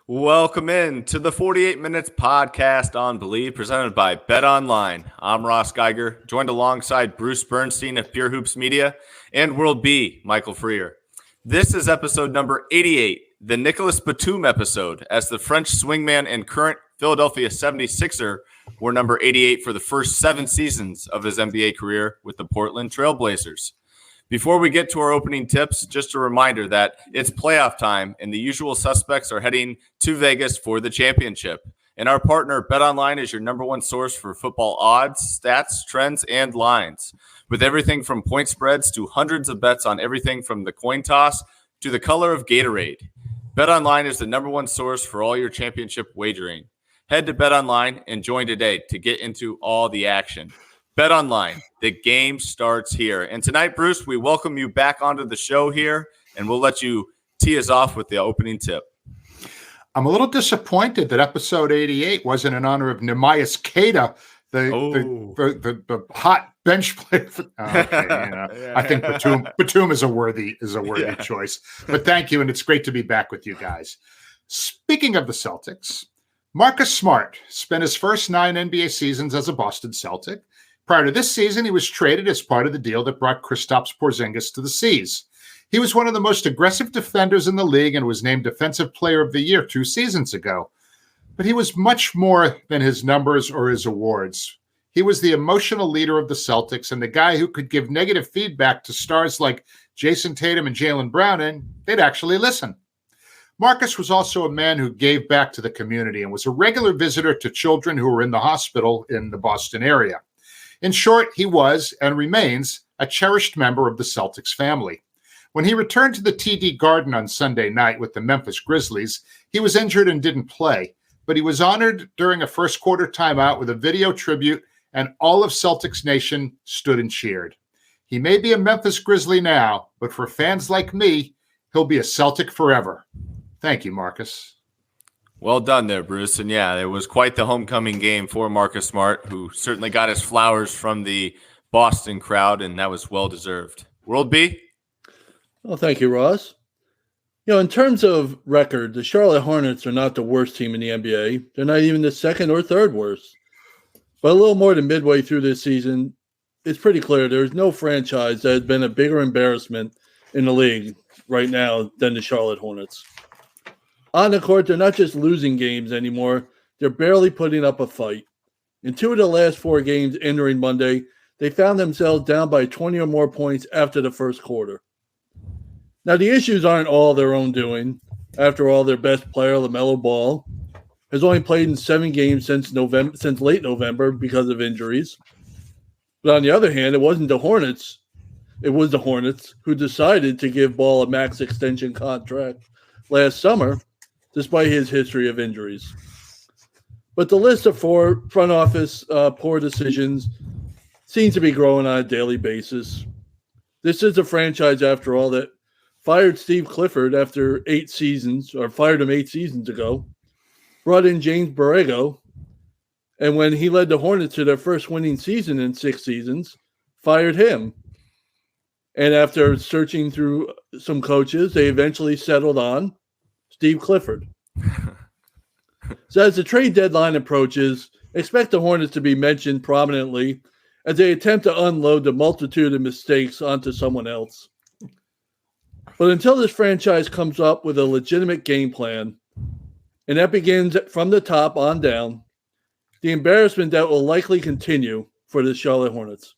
Welcome in to the 48 Minutes podcast on Believe, presented by Bet Online. I'm Ross Geiger, joined alongside Bruce Bernstein of Pure Hoops Media and World B, Michael Freer. This is episode number 88, the Nicholas Batum episode, as the French swingman and current Philadelphia 76er wore number 88 for the first 7 seasons of his NBA career with the Portland Trail Blazers. Before we get to our opening tips, just a reminder that it's playoff time and the usual suspects are heading to Vegas for the championship. And our partner, BetOnline, is your number one source for football odds, stats, trends, and lines. With everything from point spreads to hundreds of bets on everything from the coin toss to the color of Gatorade. BetOnline is the number one source for all your championship wagering. Head to BetOnline and join today to get into all the action. BetOnline, the game starts here. And tonight, Bruce, we welcome you back onto the show here, and we'll let you tee us off with the opening tip. I'm a little disappointed that episode 88 wasn't in honor of Neemias Queta, the hot bench player. I think Batum is a worthy choice. But thank you, and it's great to be back with you guys. Speaking of the Celtics, Marcus Smart spent his first 9 NBA seasons as a Boston Celtic. Prior to this season, he was traded as part of the deal that brought Kristaps Porzingis to the Seas. He was one of the most aggressive defenders in the league and was named Defensive Player of the Year 2 seasons ago. But he was much more than his numbers or his awards. He was the emotional leader of the Celtics and the guy who could give negative feedback to stars like Jason Tatum and Jaylen Brown, and they'd actually listen. Marcus was also a man who gave back to the community and was a regular visitor to children who were in the hospital in the Boston area. In short, he was and remains a cherished member of the Celtics family. When he returned to the TD Garden on Sunday night with the Memphis Grizzlies, he was injured and didn't play, but he was honored during a first quarter timeout with a video tribute, and all of Celtics Nation stood and cheered. He may be a Memphis Grizzly now, but for fans like me, he'll be a Celtic forever. Thank you, Marcus. Well done there, Bruce. And yeah, it was quite the homecoming game for Marcus Smart, who certainly got his flowers from the Boston crowd, and that was well-deserved. World B? Well, thank you, Ross. In terms of record, the Charlotte Hornets are not the worst team in the NBA. They're not even the second or third worst. But a little more than midway through this season, it's pretty clear there's no franchise that has been a bigger embarrassment in the league right now than the Charlotte Hornets. On the court, they're not just losing games anymore. They're barely putting up a fight. In 2 of the last 4 games entering Monday, they found themselves down by 20 or more points after the first quarter. Now, the issues aren't all their own doing. After all, their best player, LaMelo Ball, has only played in 7 games since late November because of injuries. But on the other hand, it wasn't the Hornets. It was the Hornets who decided to give Ball a max extension contract last summer, despite his history of injuries. But the list of front office poor decisions seems to be growing on a daily basis. This is a franchise, after all, that fired Steve Clifford after 8 seasons, or fired him 8 seasons ago, brought in James Borrego, and when he led the Hornets to their first winning season in 6 seasons, fired him. And after searching through some coaches, they eventually settled on Steve Clifford. So as the trade deadline approaches, expect the Hornets to be mentioned prominently as they attempt to unload the multitude of mistakes onto someone else. But until this franchise comes up with a legitimate game plan, and that begins from the top on down, the embarrassment that will likely continue for the Charlotte Hornets.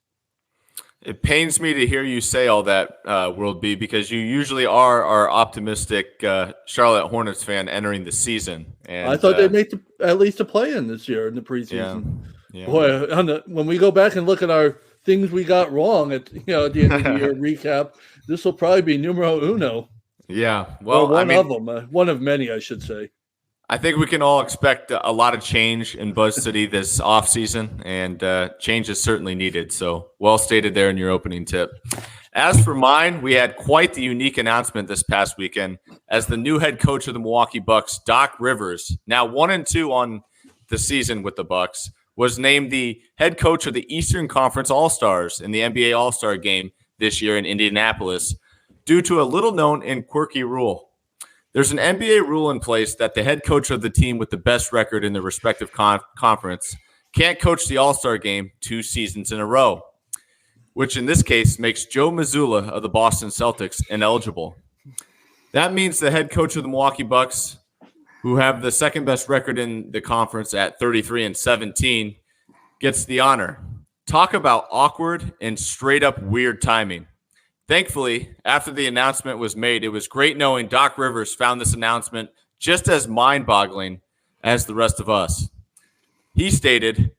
It pains me to hear you say all that, World B, because you usually are our optimistic Charlotte Hornets fan entering the season. And I thought they'd make at least a play-in this year in the preseason. Yeah. Boy, when we go back and look at our things we got wrong at the end of the year recap, this will probably be numero uno. Yeah, well, one of many, I should say. I think we can all expect a lot of change in Buzz City this offseason, and change is certainly needed. So well stated there in your opening tip. As for mine, we had quite the unique announcement this past weekend as the new head coach of the Milwaukee Bucks, Doc Rivers, now 1-2 on the season with the Bucks, was named the head coach of the Eastern Conference All-Stars in the NBA All-Star Game this year in Indianapolis due to a little-known and quirky rule. There's an NBA rule in place that the head coach of the team with the best record in the respective conference can't coach the All-Star game 2 seasons in a row, which in this case makes Joe Mazzulla of the Boston Celtics ineligible. That means the head coach of the Milwaukee Bucks, who have the second best record in the conference at 33-17, gets the honor. Talk about awkward and straight up weird timing. Thankfully, after the announcement was made, it was great knowing Doc Rivers found this announcement just as mind-boggling as the rest of us. He stated,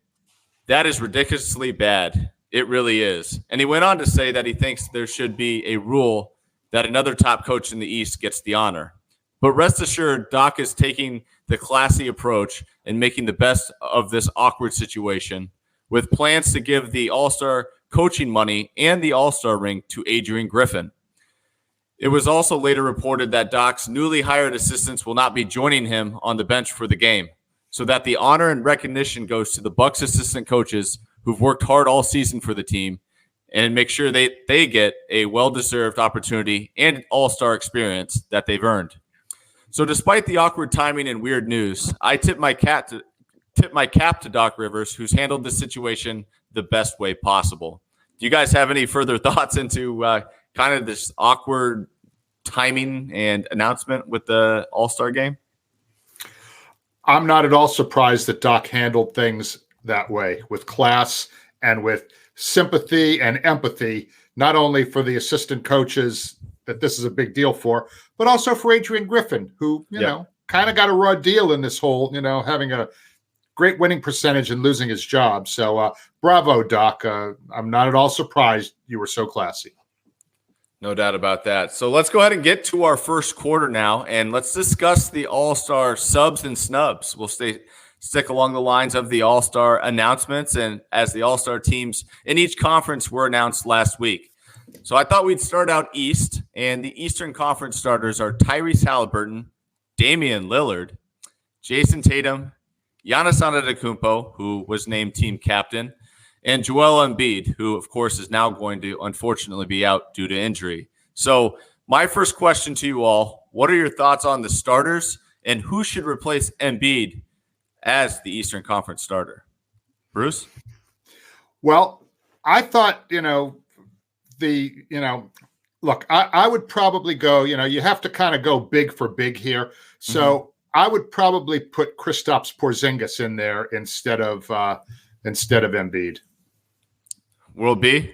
"That is ridiculously bad. It really is." And he went on to say that he thinks there should be a rule that another top coach in the East gets the honor. But rest assured, Doc is taking the classy approach and making the best of this awkward situation, with plans to give the All-Star coaching money and the All-Star ring to Adrian Griffin. It was also later reported that Doc's newly hired assistants will not be joining him on the bench for the game, so that the honor and recognition goes to the Bucks assistant coaches who've worked hard all season for the team and make sure they get a well-deserved opportunity and All-Star experience that they've earned. So despite the awkward timing and weird news, I tip my cap to Doc Rivers, who's handled this situation the best way possible. Do you guys have any further thoughts into kind of this awkward timing and announcement with the All-Star game? I'm not at all surprised that Doc handled things that way, with class and with sympathy and empathy, not only for the assistant coaches that this is a big deal for, but also for Adrian Griffin, who, you know, kind of got a raw deal in this whole, having a great winning percentage and losing his job. So bravo, Doc. I'm not at all surprised you were so classy. No doubt about that. So let's go ahead and get to our first quarter now, and let's discuss the All-Star subs and snubs. We'll stick along the lines of the All-Star announcements, and as the All-Star teams in each conference were announced last week. So I thought we'd start out East, and the Eastern Conference starters are Tyrese Haliburton, Damian Lillard, Jason Tatum, Giannis Antetokounmpo, who was named team captain, and Joel Embiid, who, of course, is now going to unfortunately be out due to injury. So my first question to you all, what are your thoughts on the starters, and who should replace Embiid as the Eastern Conference starter? Bruce? Well, I thought, look, I would probably go, you have to kind of go big for big here. So I would probably put Kristaps Porzingis in there instead of Embiid. World B?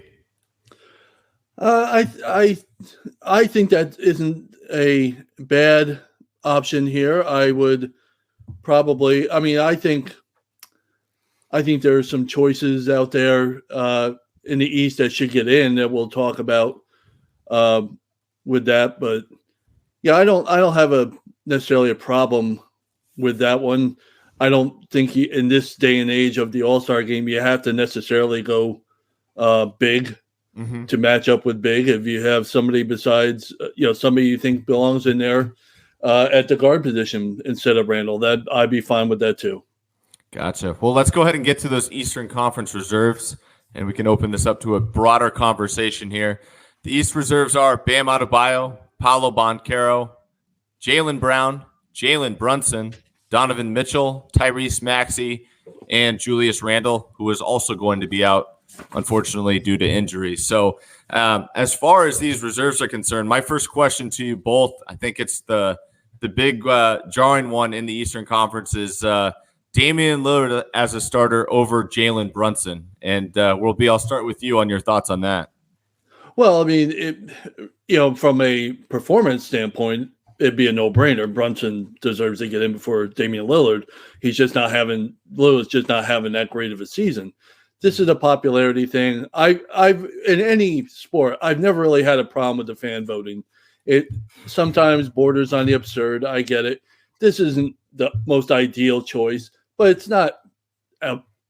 I think that isn't a bad option here. I would probably. I think there are some choices out there in the East that should get in that we'll talk about with that. But yeah, I don't have necessarily a problem with that one. I don't think in this day and age of the All-Star game, you have to necessarily go big to match up with big. If you have somebody besides, somebody you think belongs in there at the guard position instead of Randle, that I'd be fine with that too. Gotcha. Well, let's go ahead and get to those Eastern Conference reserves, and we can open this up to a broader conversation here. The East reserves are Bam Adebayo, Paolo Banchero, Jaylen Brown, Jalen Brunson, Donovan Mitchell, Tyrese Maxey, and Julius Randle, who is also going to be out, unfortunately, due to injury. So as far as these reserves are concerned, my first question to you both, I think it's the big jarring one in the Eastern Conference is Damian Lillard as a starter over Jalen Brunson. And World B, I'll start with you on your thoughts on that. Well, from a performance standpoint, it'd be a no-brainer. Brunson deserves to get in before Damian Lillard. Lillard's just not having that great of a season. This is a popularity thing. I've in any sport, I've never really had a problem with the fan voting. It sometimes borders on the absurd. I get it. This isn't the most ideal choice, but it's not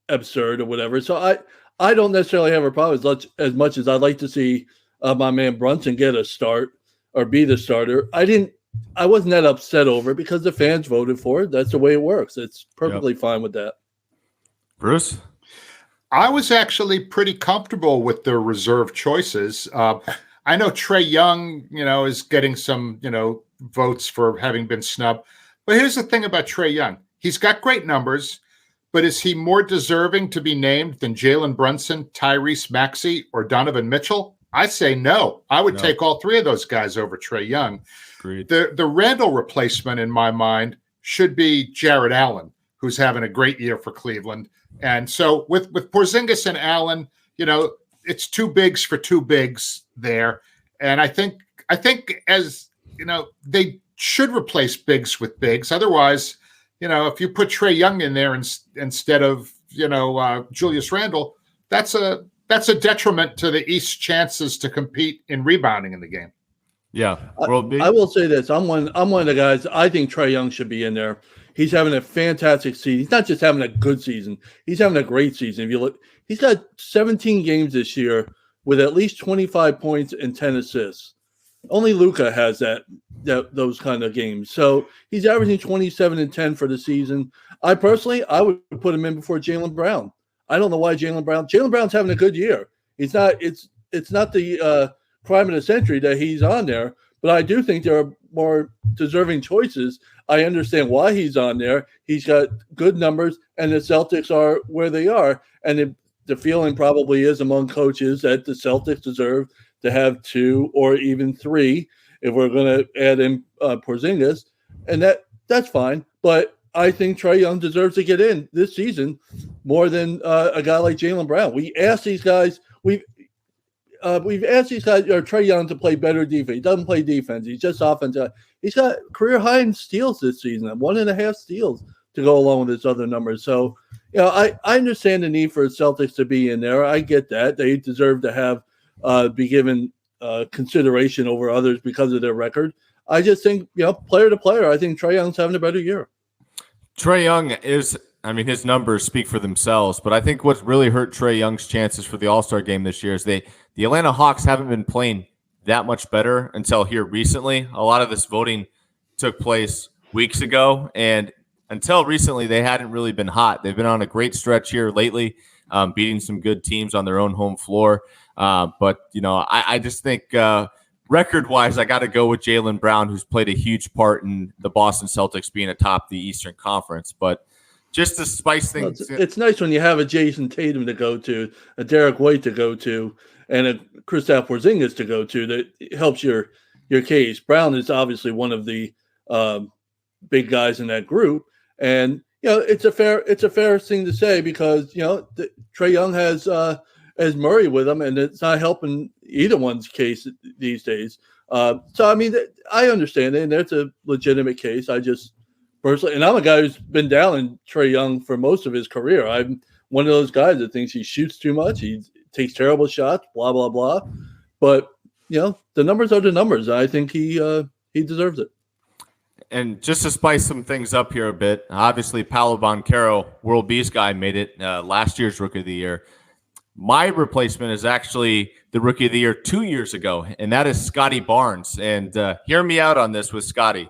absurd or whatever. So I don't necessarily have a problem as much as I'd like to see my man Brunson get a start or be the starter. I wasn't that upset over it because the fans voted for it. That's the way it works. It's perfectly fine with that. Bruce? I was actually pretty comfortable with the reserve choices. I know Trae Young, is getting some, votes for having been snubbed. But here's the thing about Trae Young. He's got great numbers, but is he more deserving to be named than Jalen Brunson, Tyrese Maxey, or Donovan Mitchell? I say no. I would take all three of those guys over Trae Young. Agreed. The Randle replacement, in my mind, should be Jarrett Allen, who's having a great year for Cleveland. And so with Porzingis and Allen, it's two bigs for two bigs there. And I think as they should replace bigs with bigs. Otherwise, if you put Trae Young in there instead of Julius Randle, that's a detriment to the East's chances to compete in rebounding in the game. Yeah, I will say this: I'm one of the guys. I think Trae Young should be in there. He's having a fantastic season. He's not just having a good season; he's having a great season. If you look, he's got 17 games this year with at least 25 points and 10 assists. Only Luka has those kind of games. So he's averaging 27 and 10 for the season. I would put him in before Jaylen Brown. I don't know why Jaylen Brown's having a good year. It's not the crime of the century that he's on there, but I do think there are more deserving choices. I understand why he's on there. He's got good numbers, and the Celtics are where they are. And the feeling probably is among coaches that the Celtics deserve to have two or even three if we're going to add in Porzingis, and that's fine. But I think Trae Young deserves to get in this season more than a guy like Jaylen Brown. We've asked these guys or Trae Young to play better defense. He doesn't play defense. He's just offensive. He's got career high in steals this season, 1.5 steals to go along with his other numbers. So, I understand the need for the Celtics to be in there. I get that. They deserve to have be given consideration over others because of their record. I just think, player to player, I think Trae Young's having a better year. Trae Young his numbers speak for themselves, but I think what's really hurt Trae Young's chances for the All-Star game this year is the Atlanta Hawks haven't been playing that much better until here recently. A lot of this voting took place weeks ago, and until recently, they hadn't really been hot. They've been on a great stretch here lately, beating some good teams on their own home floor. But I just think record-wise, I got to go with Jaylen Brown, who's played a huge part in the Boston Celtics being atop the Eastern Conference. But just to spice things, it's nice when you have a Jason Tatum to go to, a Derek White to go to, and a Kristaps Porzingis to go to. That helps your case. Brown is obviously one of the big guys in that group, and it's a fair thing to say because Trae Young has Murray with him, and it's not helping either one's case these days. So I understand it, and that's a legitimate case. I just personally, and I'm a guy who's been down in Trae Young for most of his career. I'm one of those guys that thinks he shoots too much, he takes terrible shots, blah blah blah. But the numbers are the numbers. I think he deserves it. And just to spice some things up here a bit, obviously Paolo Banchero, World B's guy, made it last year's Rookie of the Year. My replacement is actually the Rookie of the Year 2 years ago, and that is Scottie Barnes. And hear me out on this with Scottie.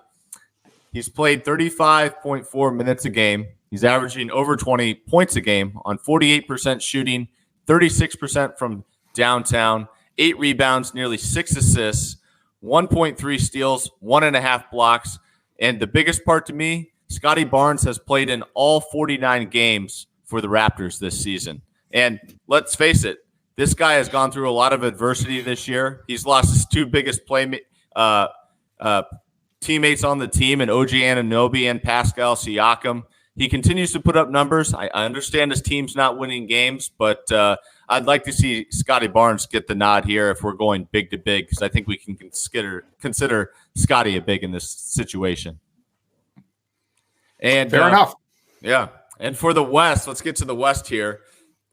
He's played 35.4 minutes a game. He's averaging over 20 points a game on 48% shooting, 36% from downtown, 8 rebounds, nearly 6 assists, 1.3 steals, 1.5 blocks. And the biggest part to me, Scottie Barnes has played in all 49 games for the Raptors this season. And let's face it, this guy has gone through a lot of adversity this year. He's lost his two biggest teammates on the team, and OG Anunoby and Pascal Siakam. He continues to put up numbers. I understand his team's not winning games, but I'd like to see Scottie Barnes get the nod here if we're going big to big, because I think we can consider Scottie a big in this situation. And fair enough. Yeah. And for the West, let's get to the West here.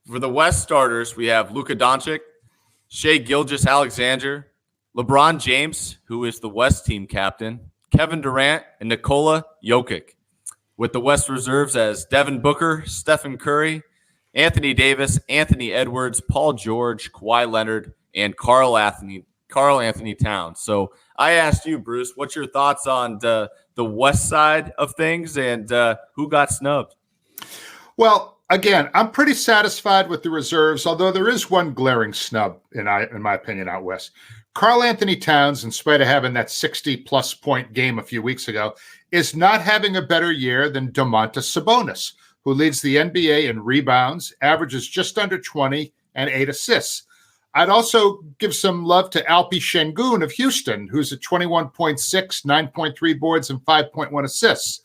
For the West starters, we have Luka Doncic, Shai Gilgeous-Alexander, LeBron James, who is the West team captain, Kevin Durant, and Nikola Jokic. With the West reserves as Devin Booker, Stephen Curry, Anthony Davis, Anthony Edwards, Paul George, Kawhi Leonard, and Karl-Anthony Towns. So I asked you, Bruce, what's your thoughts on the West side of things and who got snubbed? Well, Again, I'm pretty satisfied with the reserves, although there is one glaring snub, in my opinion, out west. Karl-Anthony Towns, in spite of having that 60-plus point game a few weeks ago, is not having a better year than Domantas Sabonis, who leads the NBA in rebounds, averages just under 20, and 8 assists. I'd also give some love to Alpi Şengün of Houston, who's at 21.6, 9.3 boards, and 5.1 assists.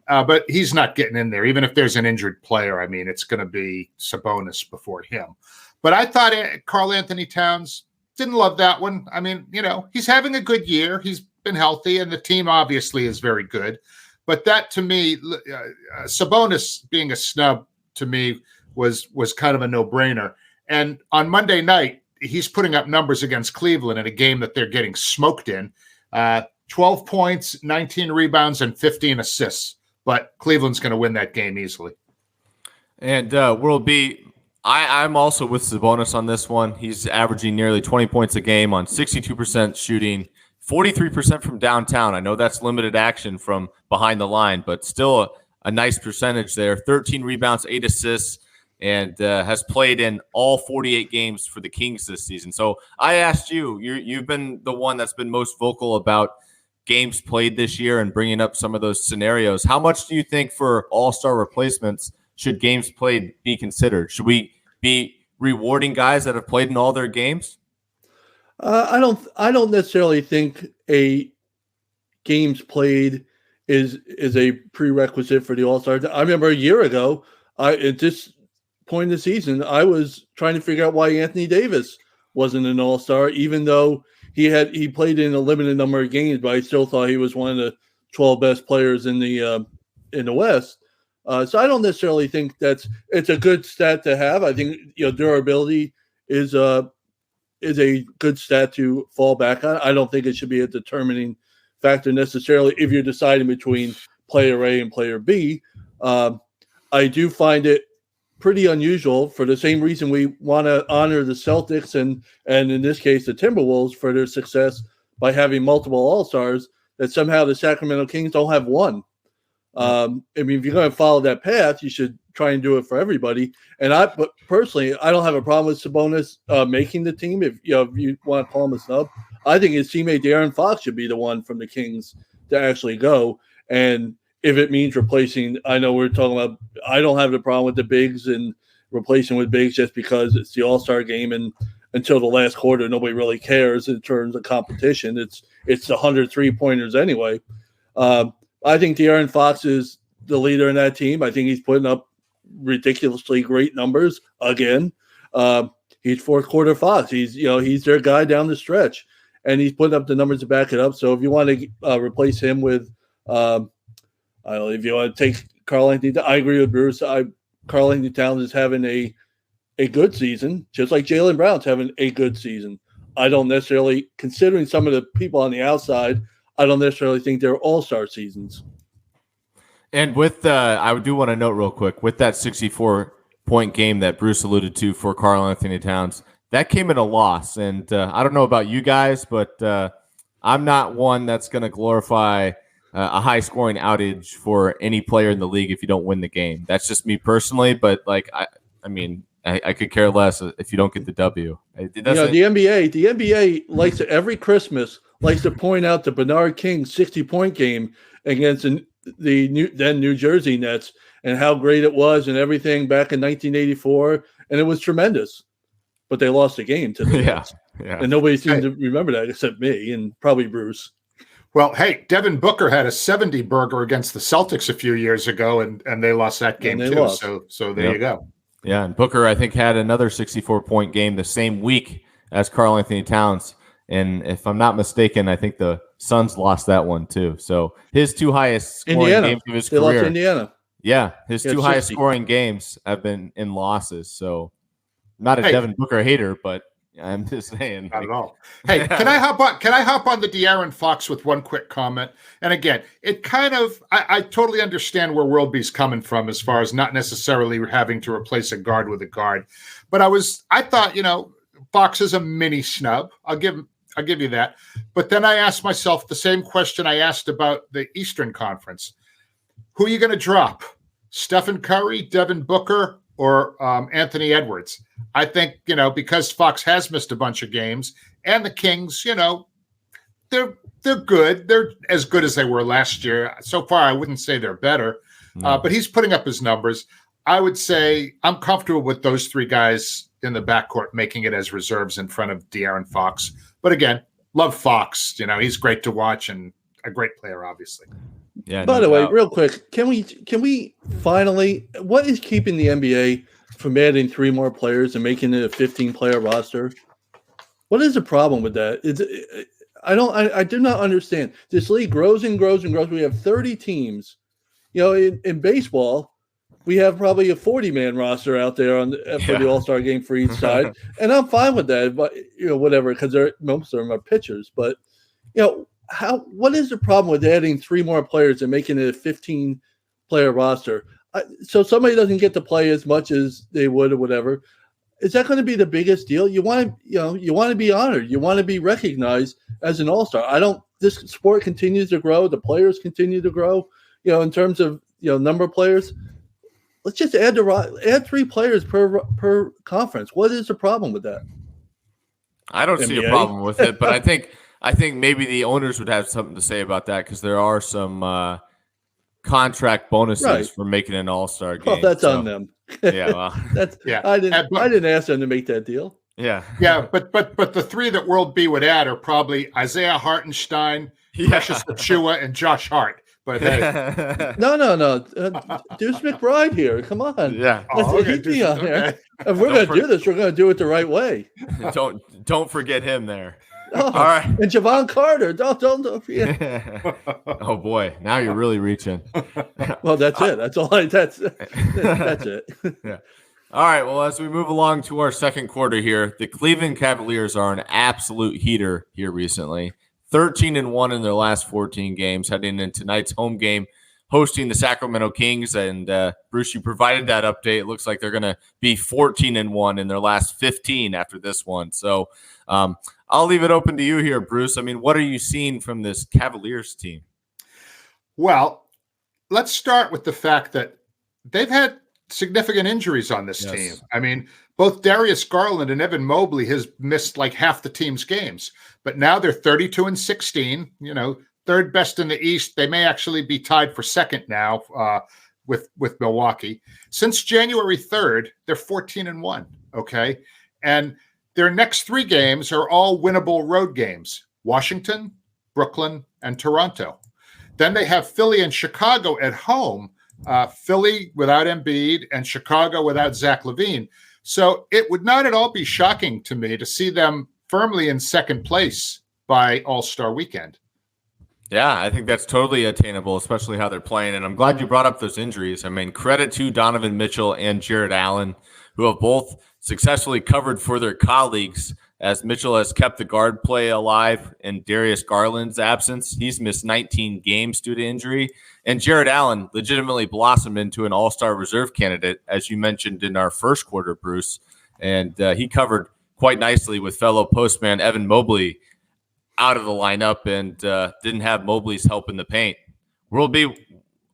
But he's not getting in there. Even if there's an injured player, I mean, it's going to be Sabonis before him. But I thought Karl-Anthony Towns, didn't love that one. I mean, he's having a good year. He's been healthy, and the team obviously is very good. But that, to me, Sabonis being a snub, to me, was kind of a no-brainer. And on Monday night, he's putting up numbers against Cleveland in a game that they're getting smoked in. 12 points, 19 rebounds, and 15 assists. But Cleveland's going to win that game easily. And World B, I'm also with Sabonis on this one. He's averaging nearly 20 points a game on 62% shooting, 43% from downtown. I know that's limited action from behind the line, but still a nice percentage there. 13 rebounds, 8 assists, and has played in all 48 games for the Kings this season. So I asked you've been the one that's been most vocal about games played this year and bringing up some of those scenarios. How much do you think for all-star replacements should games played be considered? Should we be rewarding guys that have played in all their games? I don't necessarily think a games played is a prerequisite for the all-star. I remember a year ago, at this point in the season, I was trying to figure out why Anthony Davis wasn't an all-star, even though he played in a limited number of games, but I still thought he was one of the 12 best players in the West. So I don't necessarily think it's a good stat to have. I think durability is a good stat to fall back on. I don't think it should be a determining factor necessarily if you're deciding between player A and player B. I do find it pretty unusual for the same reason we want to honor the Celtics and in this case the Timberwolves for their success by having multiple all-stars, that somehow the Sacramento Kings don't have one. I mean, if you're going to follow that path, you should try and do it for everybody. But personally, I don't have a problem with Sabonis making the team. If you want to call him a snub, I think his teammate De'Aaron Fox should be the one from the Kings to actually go. And if it means replacing, I know we're talking about, I don't have the problem with the bigs and replacing with bigs just because it's the All-Star game, and until the last quarter, nobody really cares in terms of competition. It's the 100 3-pointers anyway. I think De'Aaron Fox is the leader in that team. I think he's putting up ridiculously great numbers again. He's fourth quarter Fox. He's their guy down the stretch, and he's putting up the numbers to back it up. So if you want to replace him with, I don't know, if you want to take Karl-Anthony, I agree with Bruce. Karl-Anthony Towns is having a good season, just like Jaylen Brown's having a good season. I don't necessarily, considering some of the people on the outside, I don't necessarily think they're all-star seasons. And with I do want to note real quick, with that 64-point game that Bruce alluded to for Karl-Anthony Towns, that came in a loss. And I don't know about you guys, but I'm not one that's going to glorify a high-scoring outage for any player in the league if you don't win the game. That's just me personally, but I could care less if you don't get the W. The NBA likes to, every Christmas, likes to point out the Bernard King 60-point game against the New Jersey Nets and how great it was and everything back in 1984, and it was tremendous. But they lost the game to the Nets. Yeah. And nobody seemed to remember that except me and probably Bruce. Well, hey, Devin Booker had a 70-burger against the Celtics a few years ago, and they lost that game too. Lost. So there you go. Yeah, and Booker, I think, had another 64-point game the same week as Karl-Anthony Towns. And if I'm not mistaken, I think the Suns lost that one too. So his two highest scoring games of his career. They lost Indiana. Yeah, his two highest scoring games have been in losses. So not a Devin Booker hater, but I'm just saying. Not at all. Hey, can I hop on the De'Aaron Fox with one quick comment? And again, it kind of, I totally understand where World B's coming from as far as not necessarily having to replace a guard with a guard. But I thought, Fox is a mini snub. I'll give you that. But then I asked myself the same question I asked about the Eastern Conference. Who are you going to drop? Stephen Curry, Devin Booker, or Anthony Edwards. I think, because Fox has missed a bunch of games, and the Kings, they're good. They're as good as they were last year. So far, I wouldn't say they're better, but he's putting up his numbers. I would say I'm comfortable with those three guys in the backcourt making it as reserves in front of De'Aaron Fox. But again, love Fox. He's great to watch and a great player, obviously. Yeah. By the way, real quick, can we finally? What is keeping the NBA from adding 3 more players and making it a 15-player roster? What is the problem with that? I do not understand. This league grows and grows and grows. We have 30 teams. In baseball, we have probably a 40-man roster out there for the All-Star game for each side, and I'm fine with that. But whatever, because most of them are pitchers. But what is the problem with adding 3 more players and making it a 15-player roster? So somebody doesn't get to play as much as they would or whatever. Is that going to be the biggest deal? You want to be honored. You want to be recognized as an all-star. This sport continues to grow. The players continue to grow. In terms of number of players, let's just add 3 players per conference. What is the problem with that? I don't see a problem with it, but I think maybe the owners would have something to say about that because there are some contract bonuses for making an all-star game. Well, that's on them. Yeah, well, I didn't ask them to make that deal. Yeah, but the 3 that World B would add are probably Isaiah Hartenstein, Precious Achiuwa, and Josh Hart. But hey, no, Deuce McBride here. Come on, let's be on there. If we're going to do this, we're going to do it the right way. Don't forget him there. Oh, all right, and Javon Carter. Don't forget. Oh boy, now you're really reaching. Well, that's it. That's all. That's it. Yeah. All right. Well, as we move along to our second quarter here, the Cleveland Cavaliers are an absolute heater here recently. 13-1 in their last 14 games, heading into tonight's home game, hosting the Sacramento Kings. And Bruce, you provided that update. It looks like they're going to be 14-1 in their last 15 after this one. So I'll leave it open to you here, Bruce. I mean, what are you seeing from this Cavaliers team? Well, let's start with the fact that they've had significant injuries on this team. I mean, both Darius Garland and Evan Mobley has missed like half the team's games, but now they're 32-16, third best in the East. They may actually be tied for second now with Milwaukee. Since January 3rd, they're 14-1. Okay. And their next 3 games are all winnable road games: Washington, Brooklyn, and Toronto. Then they have Philly and Chicago at home. Philly without Embiid and Chicago without Zach LaVine. So it would not at all be shocking to me to see them firmly in second place by All-Star weekend. Yeah, I think that's totally attainable, especially how they're playing. And I'm glad you brought up those injuries. I mean, credit to Donovan Mitchell and Jarrett Allen, who have both successfully covered for their colleagues, as Mitchell has kept the guard play alive in Darius Garland's absence. He's missed 19 games due to injury. And Jarrett Allen legitimately blossomed into an all-star reserve candidate, as you mentioned in our first quarter, Bruce. And he covered quite nicely with fellow postman Evan Mobley out of the lineup and didn't have Mobley's help in the paint. World B,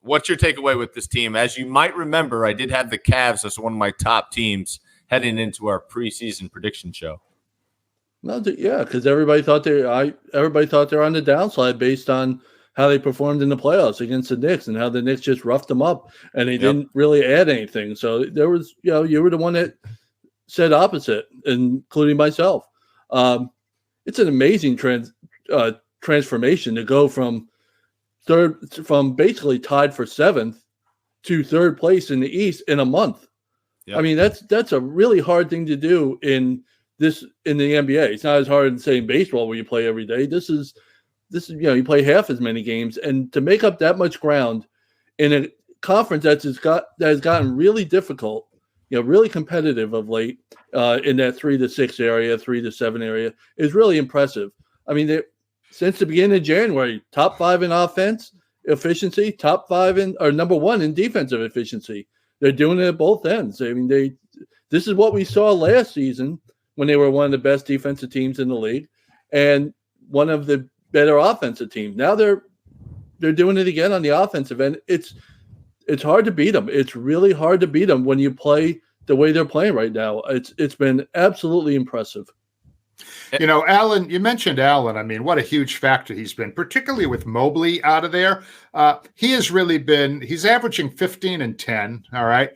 what's your takeaway with this team? As you might remember, I did have the Cavs as one of my top teams heading into our preseason prediction show. No, because everybody thought they were on the downside based on how they performed in the playoffs against the Knicks and how the Knicks just roughed them up and they didn't really add anything. So there was, you were the one that said opposite, including myself. It's an amazing transformation to go from basically tied for 7th to 3rd place in the East in a month. Yep. I mean, that's a really hard thing to do in the NBA. It's not as hard as say in baseball where you play every day. This is you play half as many games, and to make up that much ground in a conference that has gotten really difficult, really competitive of late in that 3-6 area, 3-7 area is really impressive. I mean, since the beginning of January, top 5 in offense efficiency, top 5 or number 1 in defensive efficiency. They're doing it at both ends. I mean, this is what we saw last season when they were one of the best defensive teams in the league and one of the better offensive teams. Now they're doing it again on the offensive end. It's hard to beat them. It's really hard to beat them when you play the way they're playing right now. It's been absolutely impressive. You know, Allen, you mentioned Allen. I mean, what a huge factor he's been, particularly with Mobley out of there. He has really been, he's averaging 15 and 10, all right?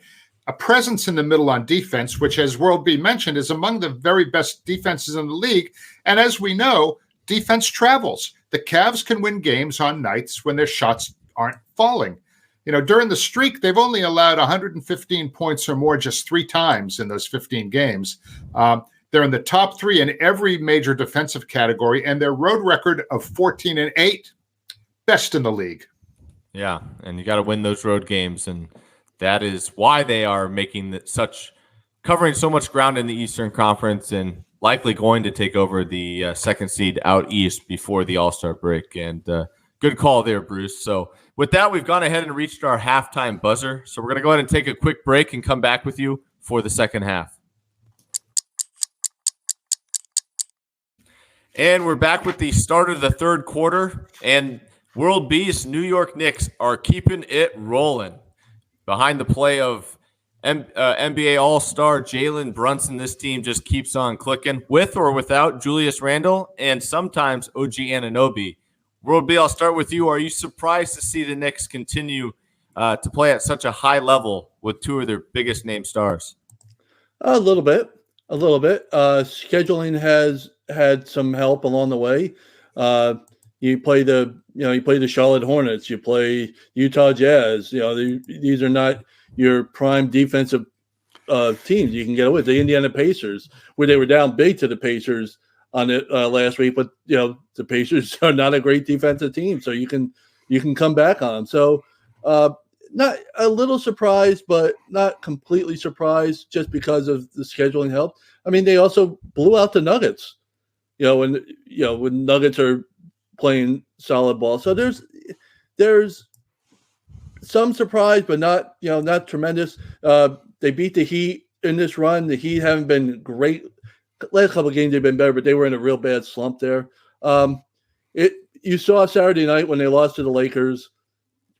A presence in the middle on defense, which, as World B mentioned, is among the very best defenses in the league. And as we know, defense travels. The Cavs can win games on nights when their shots aren't falling. You know, during the streak, they've only allowed 115 points or more just 3 times in those 15 games. They're in the top 3 in every major defensive category, and their road record of 14 and 8, best in the league. Yeah, and you got to win those road games, and that is why they are making covering so much ground in the Eastern Conference, and likely going to take over the second seed out east before the All-Star break. And good call there, Bruce. So with that, we've gone ahead and reached our halftime buzzer. So we're going to go ahead and take a quick break and come back with you for the second half. And we're back with the start of the third quarter, and World B's New York Knicks are keeping it rolling. Behind the play of NBA All-Star Jalen Brunson, this team just keeps on clicking with or without Julius Randle and sometimes OG Anunoby. World B, I'll start with you. Are you surprised to see the Knicks continue to play at such a high level with 2 of their biggest name stars? A little bit. Scheduling has had some help along the way. You play the Charlotte Hornets, you play Utah Jazz. You know, these are not your prime defensive teams you can get away with. The Indiana Pacers, where they were down big to the Pacers on it last week, but you know the Pacers are not a great defensive team, so you can come back on them. So not a little surprised, but not completely surprised just because of the scheduling help. I mean, they also blew out the Nuggets. When Nuggets are playing solid ball. So there's some surprise, but not tremendous. They beat the Heat in this run. The Heat haven't been great. Last couple of games they've been better, but they were in a real bad slump there. You saw Saturday night when they lost to the Lakers.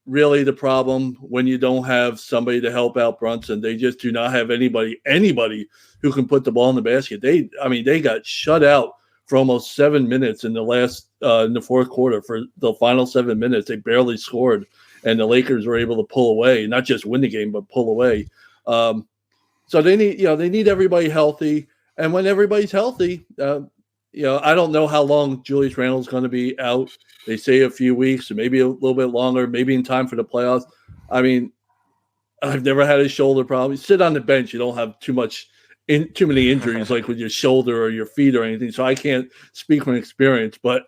Really, the problem when you don't have somebody to help out Brunson, they just do not have anybody who can put the ball in the basket. They got shut out for almost 7 minutes in the fourth quarter. For the final 7 minutes, they barely scored, and the Lakers were able to pull away, not just win the game, but pull away. So they need everybody healthy, and when everybody's healthy, I don't know how long Julius Randle is going to be out. They say a few weeks, or maybe a little bit longer, maybe in time for the playoffs. I mean, I've never had a shoulder problem. You sit on the bench, you don't have too many injuries like with your shoulder or your feet or anything. So I can't speak from experience, but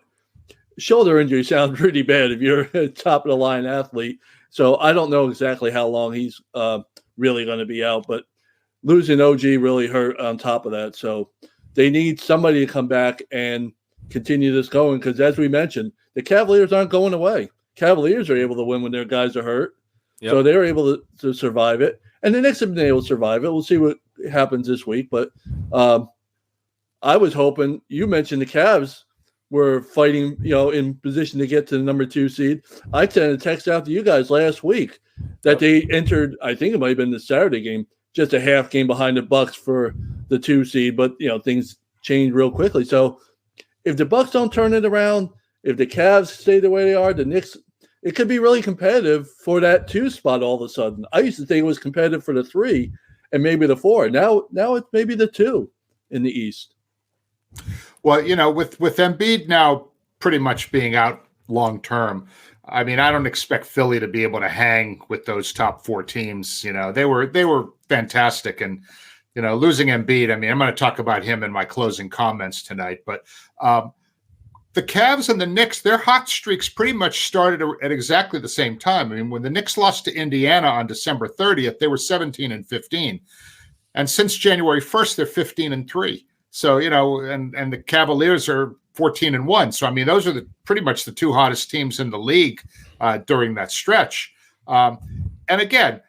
shoulder injury sounds pretty bad if you're a top of the line athlete. So I don't know exactly how long he's really going to be out, but losing OG really hurt on top of that. So they need somebody to come back and continue this going, because as we mentioned, the Cavaliers aren't going away. Cavaliers are able to win when their guys are hurt. Yep. So they're able to survive it. And the Knicks have been able to survive it. We'll see what happens this week. But I was hoping, you mentioned the Cavs were fighting, in position to get to the number 2 seed. I sent a text out to you guys last week that they entered, I think it might have been the Saturday game, just a half game behind the Bucks for the 2 seed. But, things changed real quickly. So if the Bucks don't turn it around, if the Cavs stay the way they are, the Knicks, it could be really competitive for that 2 spot all of a sudden. I used to think it was competitive for the 3 and maybe the 4. Now it's maybe the 2 in the East. Well, with Embiid now pretty much being out long term, I mean, I don't expect Philly to be able to hang with those top 4 teams. They were fantastic, and losing Embiid. I mean, I'm going to talk about him in my closing comments tonight, but the Cavs and the Knicks, their hot streaks pretty much started at exactly the same time. I mean, when the Knicks lost to Indiana on December 30th, they were 17 and 15. And since January 1st, they're 15 and 3. So, and the Cavaliers are 14 and 1. So, I mean, those are pretty much the 2 hottest teams in the league during that stretch. And again,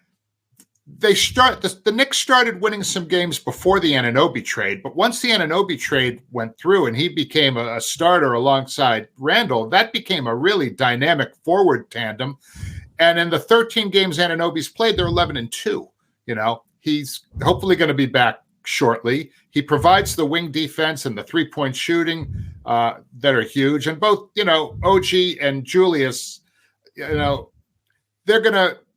the Knicks started winning some games before the Anunoby trade, but once the Anunoby trade went through and he became a starter alongside Randle, that became a really dynamic forward tandem. And in the 13 games Anunoby's played, they're 11 and 2. He's hopefully going to be back shortly. He provides the wing defense and the 3-point shooting that are huge. And both, OG and Julius, they're going to –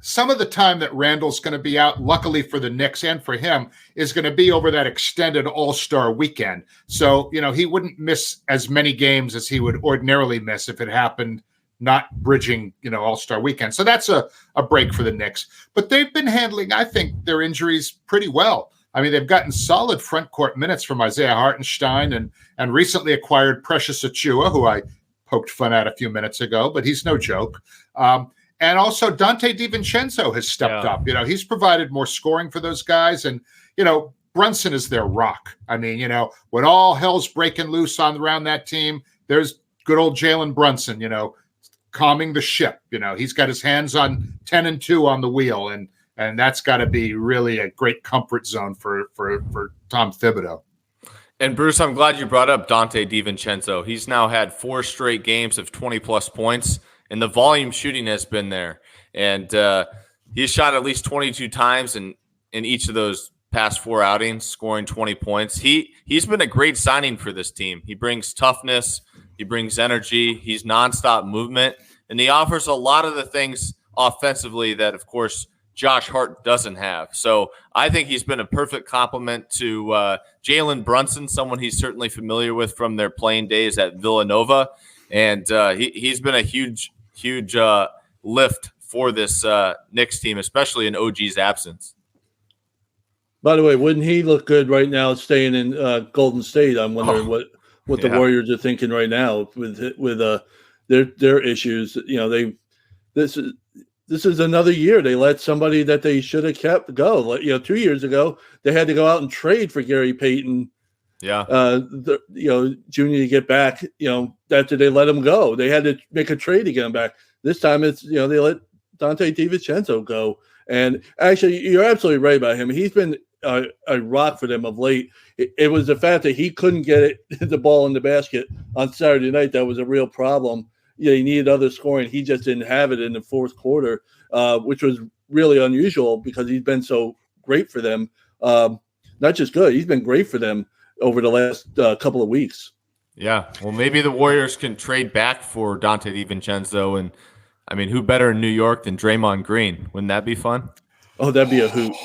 some of the time that Randle's going to be out, luckily for the Knicks and for him, is going to be over that extended All-Star weekend. So, he wouldn't miss as many games as he would ordinarily miss if it happened not bridging, All-Star weekend. So that's a break for the Knicks. But they've been handling, I think, their injuries pretty well. I mean, they've gotten solid front court minutes from Isaiah Hartenstein and recently acquired Precious Achiuwa, who I poked fun at a few minutes ago, but he's no joke. And also Donte Di Vicenzo has stepped up. He's provided more scoring for those guys. And, Brunson is their rock. I mean, when all hell's breaking loose around that team, there's good old Jalen Brunson, calming the ship. He's got his hands on 10-2 on the wheel. And that's got to be really a great comfort zone for Tom Thibodeau. And Bruce, I'm glad you brought up Donte Di Vicenzo. He's now had 4 straight games of 20-plus points. And the volume shooting has been there. And he's shot at least 22 times in each of those past 4 outings, scoring 20 points. He's been a great signing for this team. He brings toughness. He brings energy. He's nonstop movement. And he offers a lot of the things offensively that, of course, Josh Hart doesn't have. So I think he's been a perfect complement to Jalen Brunson, someone he's certainly familiar with from their playing days at Villanova. And he's been a huge lift for this Knicks team, especially in OG's absence. By the way, wouldn't he look good right now staying in Golden State? I'm wondering what the Warriors are thinking right now with their issues. This is another year they let somebody that they should have kept go. 2 years ago they had to go out and trade for Gary Payton. Junior to get back, after they let him go. They had to make a trade to get him back. This time it's, they let Donte Di Vicenzo go. And actually, you're absolutely right about him. He's been a rock for them of late. It was the fact that he couldn't get the ball in the basket on Saturday night that was a real problem. He needed other scoring. He just didn't have it in the fourth quarter, which was really unusual because he's been so great for them. Not just good, he's been great for them over the last couple of weeks. Yeah, well, maybe the Warriors can trade back for Donte Di Vicenzo, and I mean, who better in New York than Draymond Green? Wouldn't that be fun? Oh, that'd be a hoot.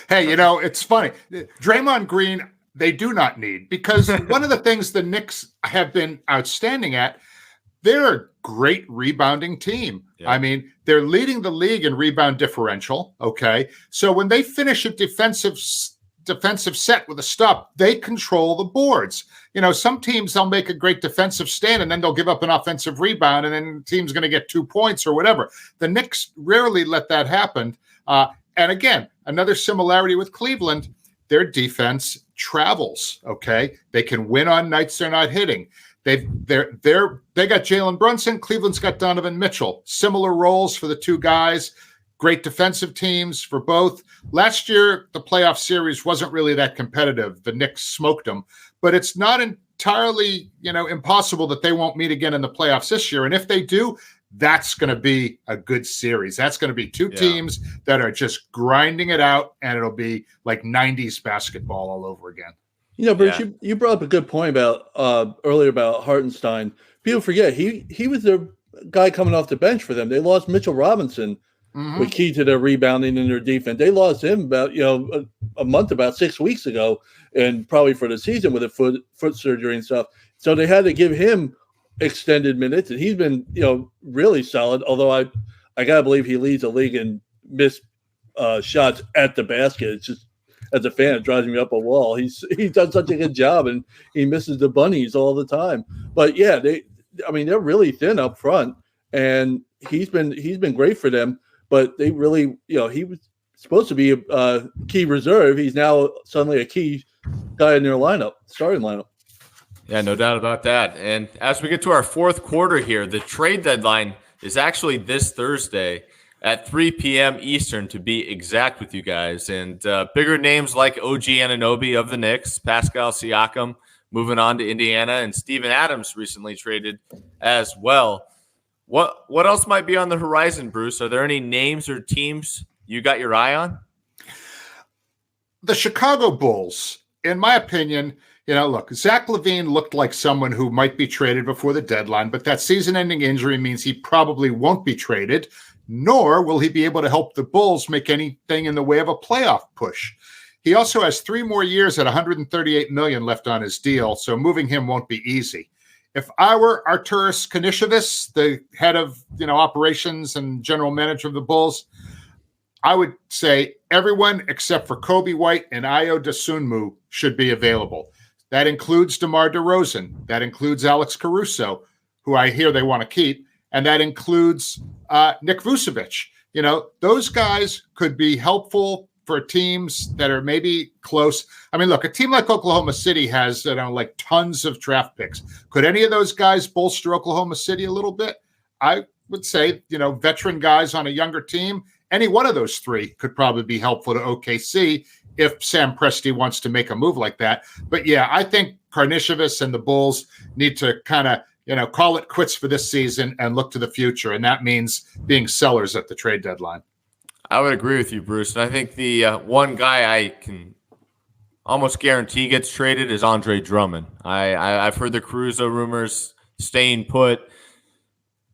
Hey, it's funny. Draymond Green, they do not need, because one of the things the Knicks have been outstanding at, they're a great rebounding team. Yeah. I mean, they're leading the league in rebound differential. Okay, so when they finish a defensive set with a stop, they control the boards. Some teams, they'll make a great defensive stand and then they'll give up an offensive rebound and then the team's going to get 2 points or whatever. The Knicks rarely let that happen. And again, another similarity with Cleveland, their defense travels. Okay, they can win on nights they're not hitting. They got Jalen Brunson. Cleveland's got Donovan Mitchell. Similar roles for the two guys. Great defensive teams for both. Last year, the playoff series wasn't really that competitive. The Knicks smoked them, but it's not entirely, impossible that they won't meet again in the playoffs this year. And if they do, that's going to be a good series. That's going to be two teams that are just grinding it out, and it'll be like 90s basketball all over again. Bruce, you brought up a good point about earlier about Hartenstein. People forget he was their guy coming off the bench for them. They lost Mitchell Robinson, the key to their rebounding and their defense. They lost him about about 6 weeks ago, and probably for the season with a foot surgery and stuff. So they had to give him extended minutes, and he's been really solid. Although I gotta believe he leads the league in missed shots at the basket. It's just, as a fan, it drives me up a wall. He's done such a good job, and he misses the bunnies all the time. But yeah, they're really thin up front, and he's been great for them. But they really, he was supposed to be a key reserve. He's now suddenly a key guy in their starting lineup. Yeah, no doubt about that. And as we get to our fourth quarter here, the trade deadline is actually this Thursday at 3 p.m. Eastern, to be exact with you guys. And bigger names like OG Anunoby of the Knicks, Pascal Siakam moving on to Indiana, and Steven Adams recently traded as well. What else might be on the horizon, Bruce? Are there any names or teams you got your eye on? The Chicago Bulls, in my opinion, look, Zach LaVine looked like someone who might be traded before the deadline, but that season-ending injury means he probably won't be traded, nor will he be able to help the Bulls make anything in the way of a playoff push. He also has 3 more years at $138 million left on his deal, so moving him won't be easy. If I were Arturas Karnisovas, the head of operations and general manager of the Bulls, I would say everyone except for Kobe White and Ayo Dosunmu should be available. That includes DeMar DeRozan. That includes Alex Caruso, who I hear they want to keep, and that includes Nick Vucevic. Those guys could be helpful for teams that are maybe close. I mean, look, a team like Oklahoma City has, like tons of draft picks. Could any of those guys bolster Oklahoma City a little bit? I would say, veteran guys on a younger team, any one of those 3 could probably be helpful to OKC if Sam Presti wants to make a move like that. But yeah, I think Karnisovas and the Bulls need to kind of, call it quits for this season and look to the future. And that means being sellers at the trade deadline. I would agree with you, Bruce. And I think the one guy I can almost guarantee gets traded is Andre Drummond. I've heard the Caruso rumors staying put.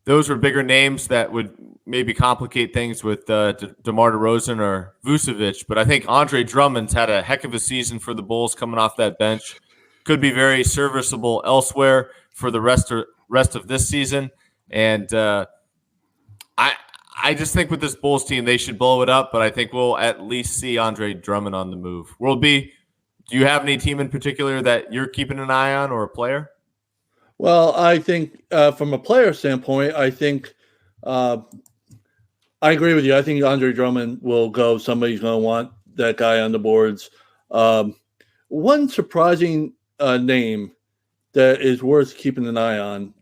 Those were bigger names that would maybe complicate things with DeMar DeRozan or Vucevic. But I think Andre Drummond's had a heck of a season for the Bulls coming off that bench. Could be very serviceable elsewhere for the rest of this season. And I just think with this Bulls team, they should blow it up, but I think we'll at least see Andre Drummond on the move. World B, do you have any team in particular that you're keeping an eye on or a player? Well, I think from a player standpoint, I think I agree with you. I think Andre Drummond will go. Somebody's going to want that guy on the boards. One surprising name that is worth keeping an eye on,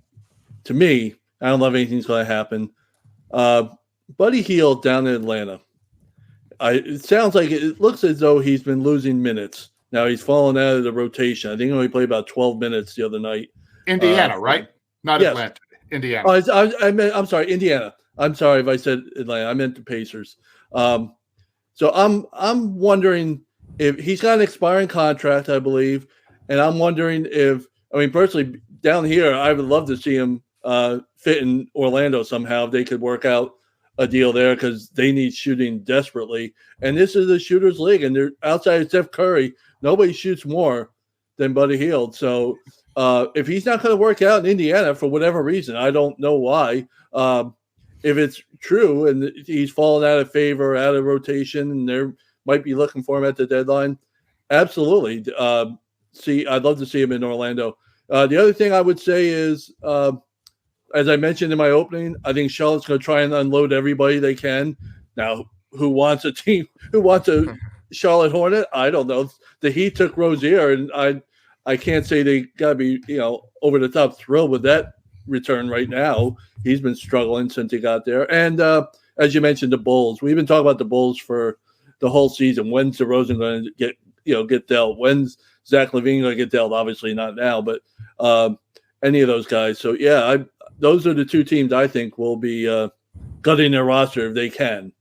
to me, I don't know if anything's going to happen, Buddy Hield down in Atlanta. It looks as though he's been losing minutes. Now he's fallen out of the rotation. I think he only played about 12 minutes the other night. Indiana, right? Not yes. Atlanta. Indiana. I'm sorry, Indiana. I'm sorry if I said Atlanta. I meant the Pacers. So I'm wondering if he's got an expiring contract, I believe, and I'm wondering personally, down here, I would love to see him fit in Orlando somehow. If they could work out a deal there because they need shooting desperately. And this is a shooter's league, and they're outside of Steph Curry. Nobody shoots more than Buddy Hield. So if he's not going to work out in Indiana for whatever reason, I don't know why. If it's true and he's fallen out of favor, out of rotation, and they might be looking for him at the deadline, absolutely. I'd love to see him in Orlando. The other thing I would say is, as I mentioned in my opening, I think Charlotte's going to try and unload everybody they can. Now, who wants a Charlotte Hornet? I don't know. The Heat took Rozier, and I can't say they got to be over the top thrilled with that return right now. He's been struggling since he got there. And as you mentioned, the Bulls. We've been talking about the Bulls for the whole season. When's DeRozan going to get dealt? When's Zach LaVine going to get dealt? Obviously not now, but any of those guys. So yeah, those are the 2 teams I think will be gutting their roster if they can.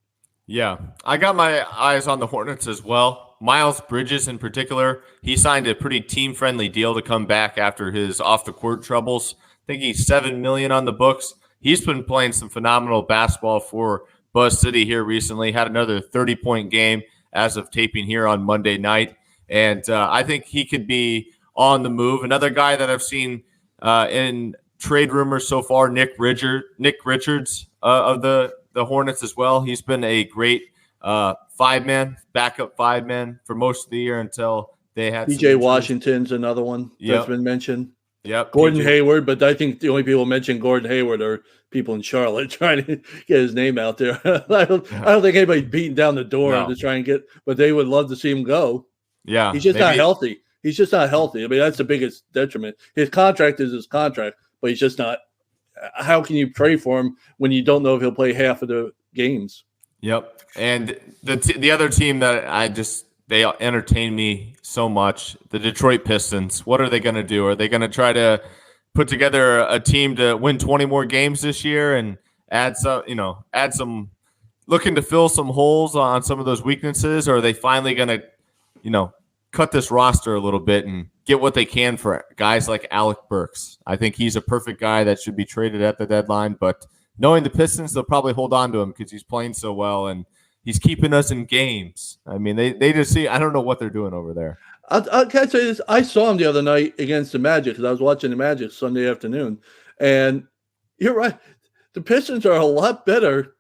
Yeah, I got my eyes on the Hornets as well. Miles Bridges in particular, he signed a pretty team-friendly deal to come back after his off-the-court troubles. I think he's $7 million on the books. He's been playing some phenomenal basketball for Buzz City here recently. Had another 30-point game as of taping here on Monday night. And I think he could be on the move. Another guy that I've seen in trade rumors so far, Nick Richards of the Hornets as well. He's been a great backup five-man for most of the year until they had PJ Washington's another one that's been mentioned. Yep. Gordon Hayward, but I think the only people mention Gordon Hayward are people in Charlotte trying to get his name out there. I don't think anybody's beating down the door to try and get, but they would love to see him go. Yeah. He's just not healthy. He's just not healthy. I mean, that's the biggest detriment. His contract is his contract, but he's just not. How can you trade for him when you don't know if he'll play half of the games? Yep. And the other team that they entertain me so much, the Detroit Pistons. What are they going to do? Are they going to try to put together a team to win 20 more games this year and add some looking to fill some holes on some of those weaknesses, or are they finally going to, cut this roster a little bit and get what they can for guys like Alec Burks? I think he's a perfect guy that should be traded at the deadline, but knowing the Pistons, they'll probably hold on to him because he's playing so well and he's keeping us in games. I mean, they just see – I don't know what they're doing over there. Can I say this? I saw him the other night against the Magic because I was watching the Magic Sunday afternoon, and you're right. The Pistons are a lot better,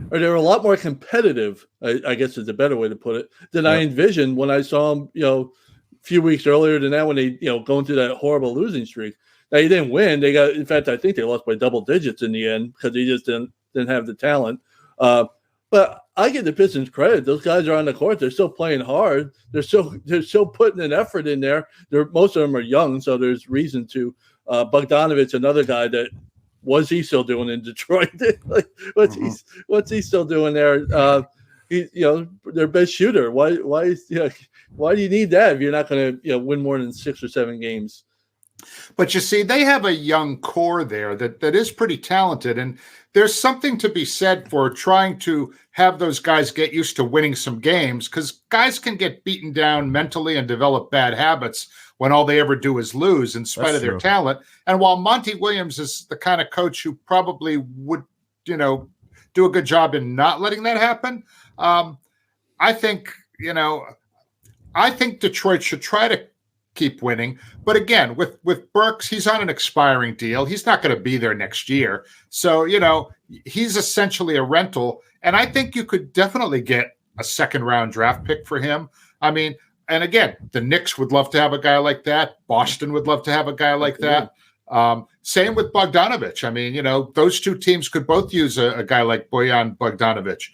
or they're a lot more competitive, I guess is a better way to put it, than I envisioned when I saw them, a few weeks earlier than that when they, going through that horrible losing streak. Now, they didn't win. In fact, I think they lost by double digits in the end because they just didn't have the talent. But I give the Pistons credit. Those guys are on the court. They're still playing hard. They're still putting an effort in there. Most of them are young, so there's reason to. Bogdanovich, another guy that, what's he still doing in Detroit? What's he still doing there? He's their best shooter. Why do you need that if you're not going to win more than 6 or 7 games? But you see, they have a young core there that is pretty talented, and there's something to be said for trying to have those guys get used to winning some games, because guys can get beaten down mentally and develop bad habits when all they ever do is lose in spite of their talent. And while Monty Williams is the kind of coach who probably would, do a good job in not letting that happen, I think Detroit should try to keep winning. But again, with Burks, he's on an expiring deal. He's not going to be there next year. So, he's essentially a rental. And I think you could definitely get a second-round draft pick for him. I mean, and again, the Knicks would love to have a guy like that. Boston would love to have a guy like that. Same with Bogdanovich. I mean, those two teams could both use a guy like Bojan Bogdanovich.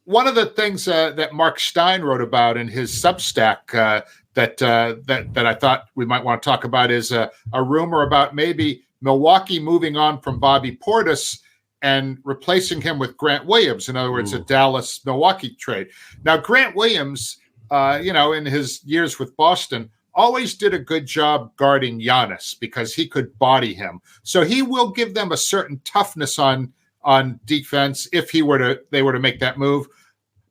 One of the things that Marc Stein wrote about in his Substack that I thought we might want to talk about is a rumor about maybe Milwaukee moving on from Bobby Portis and replacing him with Grant Williams. In other words, a Dallas-Milwaukee trade. Now, Grant Williams, in his years with Boston, always did a good job guarding Giannis because he could body him. So he will give them a certain toughness on defense if they were to make that move.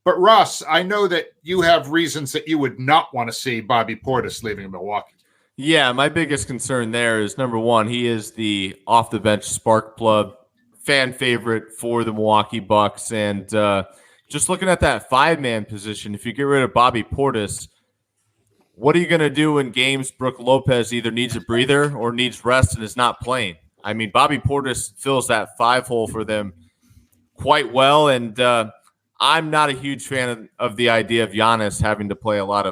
But Ross, I know that you have reasons that you would not want to see Bobby Portis leaving Milwaukee. Yeah, my biggest concern there is, number one, he is the off-the-bench spark plug, fan favorite for the Milwaukee Bucks. And just looking at that 5-man position, if you get rid of Bobby Portis, what are you going to do when games Brook Lopez either needs a breather or needs rest and is not playing? I mean, Bobby Portis fills that 5-hole for them quite well, and I'm not a huge fan of the idea of Giannis having to play a lot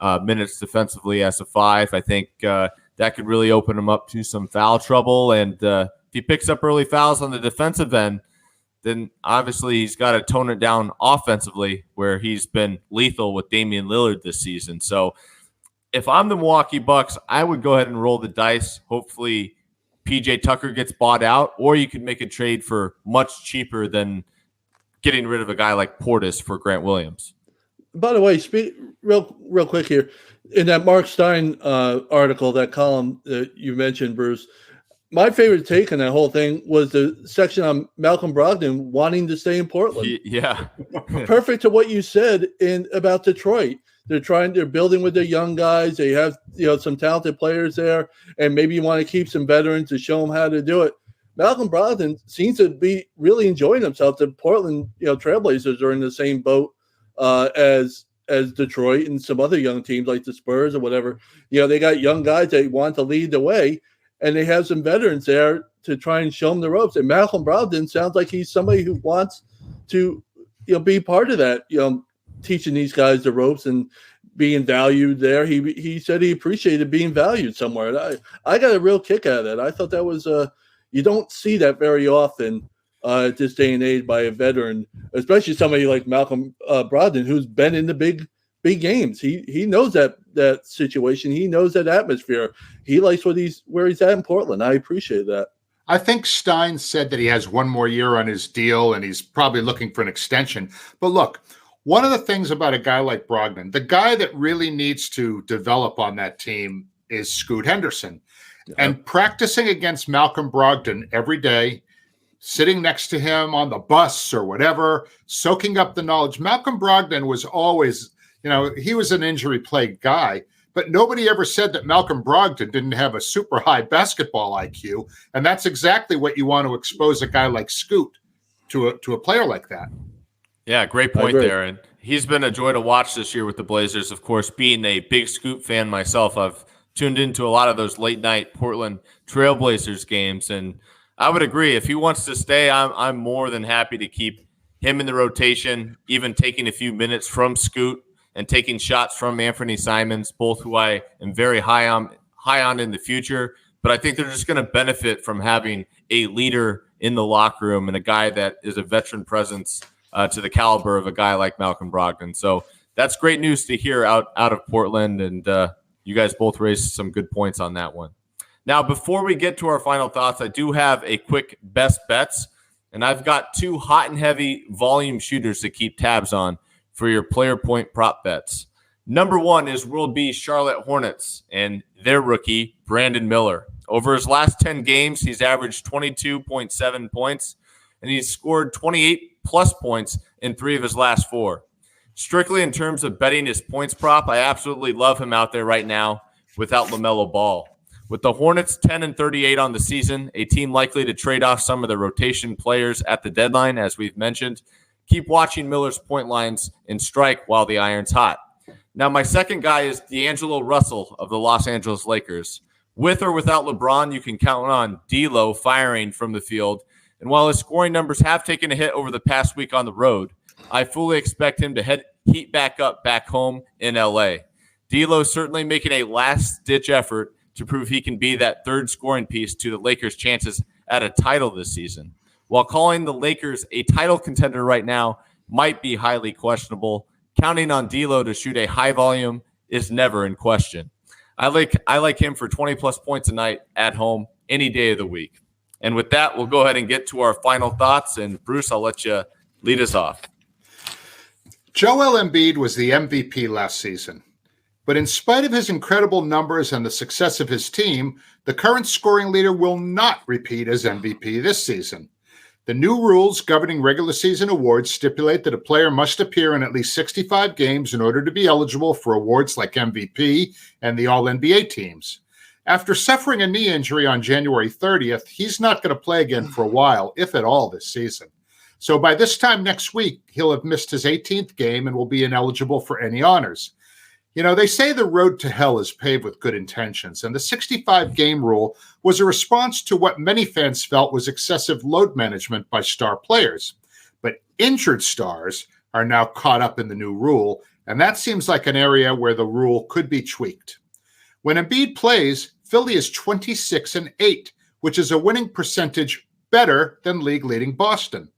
of minutes defensively as a 5. I think that could really open him up to some foul trouble, and if he picks up early fouls on the defensive end, then obviously he's got to tone it down offensively, where he's been lethal with Damian Lillard this season. So if I'm the Milwaukee Bucks, I would go ahead and roll the dice. Hopefully PJ Tucker gets bought out, or you could make a trade for much cheaper than getting rid of a guy like Portis for Grant Williams. By the way, speak real quick here. In that Marc Stein article, that column that you mentioned, Bruce, my favorite take on that whole thing was the section on Malcolm Brogdon wanting to stay in Portland. Yeah. Perfect to what you said about Detroit. They're building with their young guys. They have, some talented players there, and maybe you want to keep some veterans to show them how to do it. Malcolm Brogdon seems to be really enjoying himself. The Portland, Trailblazers are in the same boat as Detroit and some other young teams like the Spurs or whatever. They got young guys that want to lead the way, and they have some veterans there to try and show them the ropes. And Malcolm Brogdon sounds like he's somebody who wants to, be part of that, teaching these guys the ropes and being valued there. He said he appreciated being valued somewhere. And I got a real kick out of that. I thought that was you don't see that very often at this day and age by a veteran, especially somebody like Malcolm Brogdon, who's been in the big games. He knows that situation. He knows that atmosphere. He likes where he's at in Portland. I appreciate that. I think Stein said that he has one more year on his deal and he's probably looking for an extension. But look, one of the things about a guy like Brogdon, the guy that really needs to develop on that team is Scoot Henderson. Yeah. And practicing against Malcolm Brogdon every day, sitting next to him on the bus or whatever, soaking up the knowledge. Malcolm Brogdon was always, he was an injury-plagued guy, but nobody ever said that Malcolm Brogdon didn't have a super high basketball IQ, and that's exactly what you want to expose a guy like Scoot to a player like that. Yeah, great point there. And he's been a joy to watch this year with the Blazers. Of course, being a big Scoot fan myself, I've tuned into a lot of those late-night Portland Trailblazers games, and I would agree. If he wants to stay, I'm more than happy to keep him in the rotation, even taking a few minutes from Scoot and taking shots from Anthony Simons, both who I am very high on in the future. But I think they're just going to benefit from having a leader in the locker room and a guy that is a veteran presence to the caliber of a guy like Malcolm Brogdon. So that's great news to hear out of Portland, and you guys both raised some good points on that one. Now, before we get to our final thoughts, I do have a quick best bets, and I've got two hot and heavy volume shooters to keep tabs on for your player point prop bets. Number one is World B Charlotte Hornets and their rookie, Brandon Miller. Over his last 10 games, he's averaged 22.7 points, and he's scored 28-plus points in 3 of his last 4. Strictly in terms of betting his points prop, I absolutely love him out there right now without LaMelo Ball. With the Hornets 10-38 on the season, a team likely to trade off some of the rotation players at the deadline, as we've mentioned, keep watching Miller's point lines and strike while the iron's hot. Now, my second guy is D'Angelo Russell of the Los Angeles Lakers. With or without LeBron, you can count on D'Lo firing from the field. And while his scoring numbers have taken a hit over the past week on the road, I fully expect him to heat back up back home in LA. D'Lo certainly making a last-ditch effort to prove he can be that third scoring piece to the Lakers' chances at a title this season. While calling the Lakers a title contender right now might be highly questionable, counting on D'Lo to shoot a high volume is never in question. I like him for 20-plus points a night at home any day of the week. And with that, we'll go ahead and get to our final thoughts. And Bruce, I'll let you lead us off. Joel Embiid was the MVP last season. But in spite of his incredible numbers and the success of his team, the current scoring leader will not repeat as MVP this season. The new rules governing regular season awards stipulate that a player must appear in at least 65 games in order to be eligible for awards like MVP and the All-NBA teams. After suffering a knee injury on January 30th, he's not going to play again for a while, if at all, this season. So by this time next week, he'll have missed his 18th game and will be ineligible for any honors. They say the road to hell is paved with good intentions, and the 65-game rule was a response to what many fans felt was excessive load management by star players. But injured stars are now caught up in the new rule, and that seems like an area where the rule could be tweaked. When Embiid plays, Philly is 26-8, which is a winning percentage better than league-leading Boston.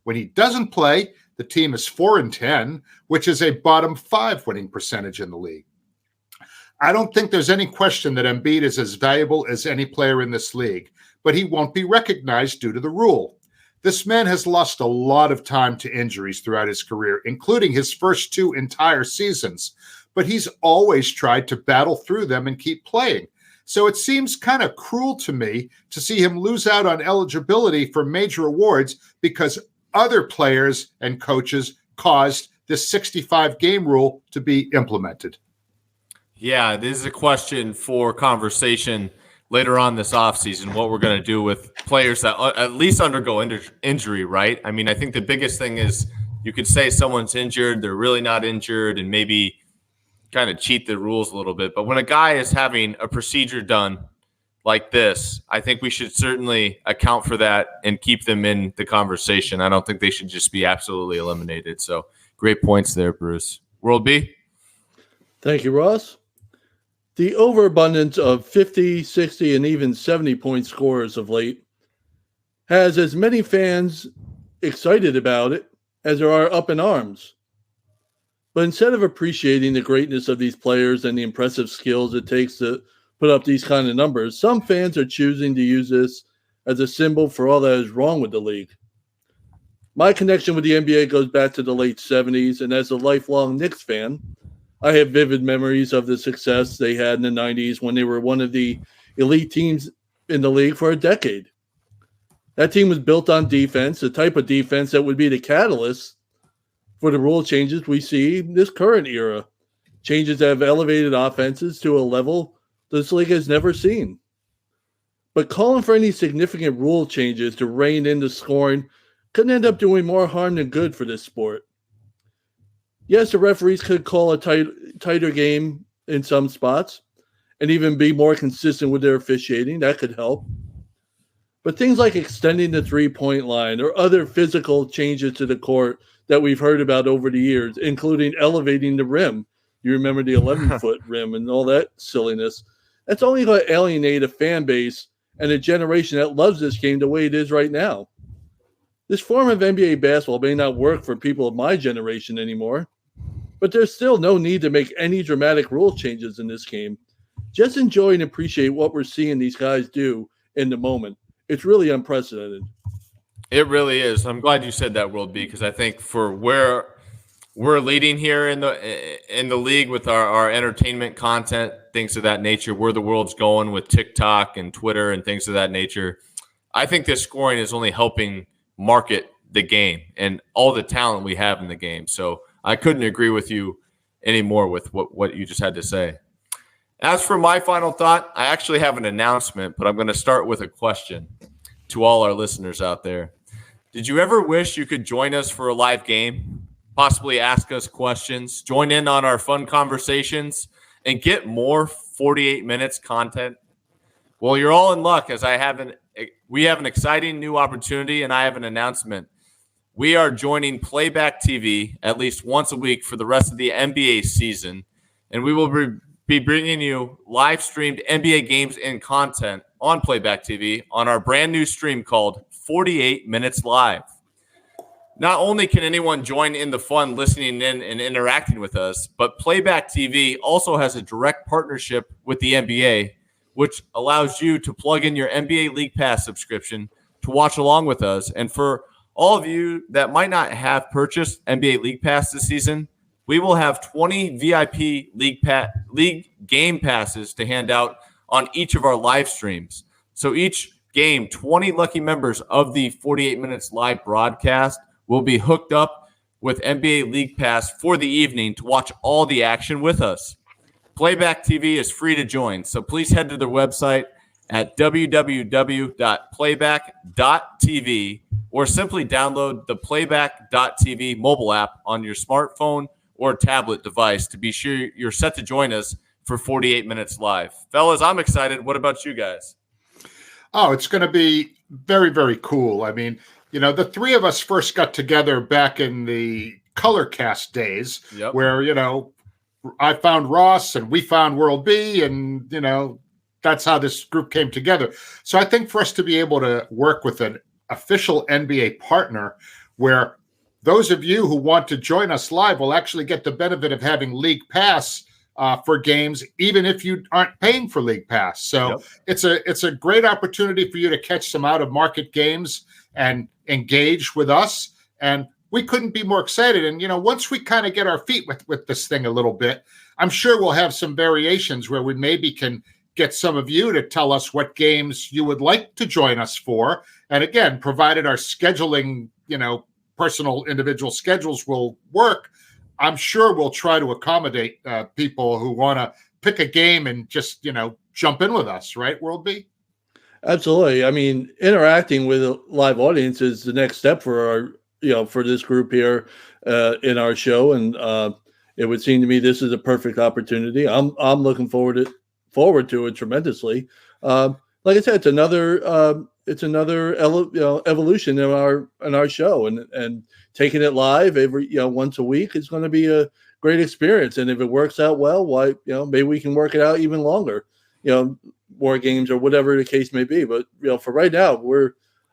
When he doesn't play, the team is 4-10, which is a bottom 5 winning percentage in the league. I don't think there's any question that Embiid is as valuable as any player in this league, but he won't be recognized due to the rule. This man has lost a lot of time to injuries throughout his career, including his first 2 entire seasons, but he's always tried to battle through them and keep playing. So it seems kind of cruel to me to see him lose out on eligibility for major awards because other players and coaches caused this 65-game rule to be implemented. Yeah, this is a question for conversation later on this offseason, what we're going to do with players that at least undergo injury, right? I mean, I think the biggest thing is you could say someone's injured, they're really not injured, and maybe kind of cheat the rules a little bit. But when a guy is having a procedure done like this, I think we should certainly account for that and keep them in the conversation. I don't think they should just be absolutely eliminated. So great points there, Bruce. World B? Thank you, Ross. The overabundance of 50, 60, and even 70-point scorers of late has as many fans excited about it as there are up in arms. But instead of appreciating the greatness of these players and the impressive skills it takes to put up these kind of numbers, some fans are choosing to use this as a symbol for all that is wrong with the league. My connection with the NBA goes back to the late 70s, and as a lifelong Knicks fan, I have vivid memories of the success they had in the 90s when they were one of the elite teams in the league for a decade. That team was built on defense, the type of defense that would be the catalyst for the rule changes we see in this current era. Changes that have elevated offenses to a level this league has never seen. But calling for any significant rule changes to rein in the scoring could end up doing more harm than good for this sport. Yes, the referees could call a tighter game in some spots and even be more consistent with their officiating. That could help. But things like extending the three-point line or other physical changes to the court that we've heard about over the years, including elevating the rim. You remember the 11-foot rim and all that silliness. That's only going to alienate a fan base and a generation that loves this game the way it is right now. This form of NBA basketball may not work for people of my generation anymore, but there's still no need to make any dramatic rule changes in this game. Just enjoy and appreciate what we're seeing these guys do in the moment. It's really unprecedented. It really is. I'm glad you said that, World B, because I think for where we're leading here in the league with our entertainment content, things of that nature, where the world's going with TikTok and Twitter and things of that nature, I think this scoring is only helping market the game and all the talent we have in the game. So I couldn't agree with you anymore with what you just had to say. As for my final thought, I actually have an announcement, but I'm going to start with a question to all our listeners out there. Did you ever wish you could join us for a live game, possibly ask us questions, join in on our fun conversations, and get more 48 minutes content? Well, you're all in luck, as we have an exciting new opportunity, and I have an announcement. We are joining Playback TV at least once a week for the rest of the NBA season, and we will be bringing you live-streamed NBA games and content on Playback TV on our brand new stream called 48 Minutes Live. Not only can anyone join in the fun listening in and interacting with us, but Playback TV also has a direct partnership with the NBA, which allows you to plug in your NBA League Pass subscription to watch along with us. And for all of you that might not have purchased NBA League Pass this season, we will have 20 VIP league game passes to hand out on each of our live streams. So each game, 20 lucky members of the 48 Minutes Live broadcast will be hooked up with NBA League Pass for the evening to watch all the action with us. Playback TV is free to join, so please head to their website at www.playback.tv or simply download the playback.tv mobile app on your smartphone or tablet device to be sure you're set to join us for 48 Minutes Live. Fellas, I'm excited. What about you guys? Oh, it's going to be very, very cool. I mean, you know, the three of us first got together back in the Colorcast days where, you know, I found Ross and we found World B, and, you know, that's how this group came together. So I think for us to be able to work with an official NBA partner where those of you who want to join us live will actually get the benefit of having League Pass for games, even if you aren't paying for League Pass. So it's a great opportunity for you to catch some out-of-market games and engage with us. And we couldn't be more excited. And, you know, once we kind of get our feet with this thing a little bit, I'm sure we'll have some variations where we maybe can get some of you to tell us what games you would like to join us for. And again, provided our scheduling, you know, personal individual schedules will work, I'm sure we'll try to accommodate people who want to pick a game and just, you know, jump in with us, right, World B? Absolutely. I mean, interacting with a live audience is the next step for our, you know, for this group here in our show. And it would seem to me this is a perfect opportunity. I'm looking forward to it tremendously. Like I said, it's another evolution in our show, and taking it live every, you know, once a week is going to be a great experience. And if it works out well, why, you know, maybe we can work it out even longer, you know, more games or whatever the case may be. But, you know, for right now,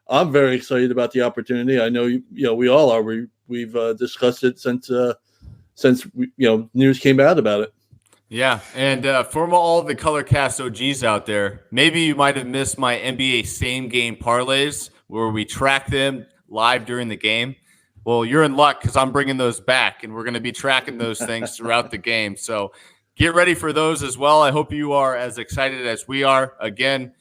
I'm very excited about the opportunity. I know, you know, we all are. We've discussed it since you know, news came out about it. Yeah, and for all the Colorcast OGs out there, maybe you might have missed my NBA same-game parlays where we track them live during the game. Well, you're in luck because I'm bringing those back, and we're going to be tracking those things throughout the game. So get ready for those as well. I hope you are as excited as we are. Again,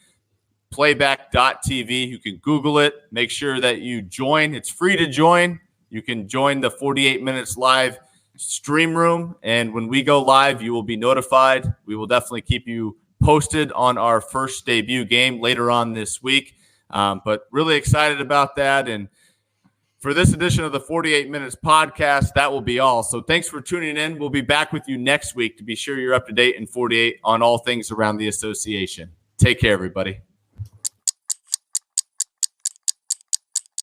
playback.tv. You can Google it. Make sure that you join. It's free to join. You can join the 48 Minutes Live stream room. And when we go live, you will be notified. We will definitely keep you posted on our first debut game later on this week. But really excited about that. And for this edition of the 48 Minutes podcast, that will be all. So thanks for tuning in. We'll be back with you next week to be sure you're up to date in 48 on all things around the association. Take care, everybody.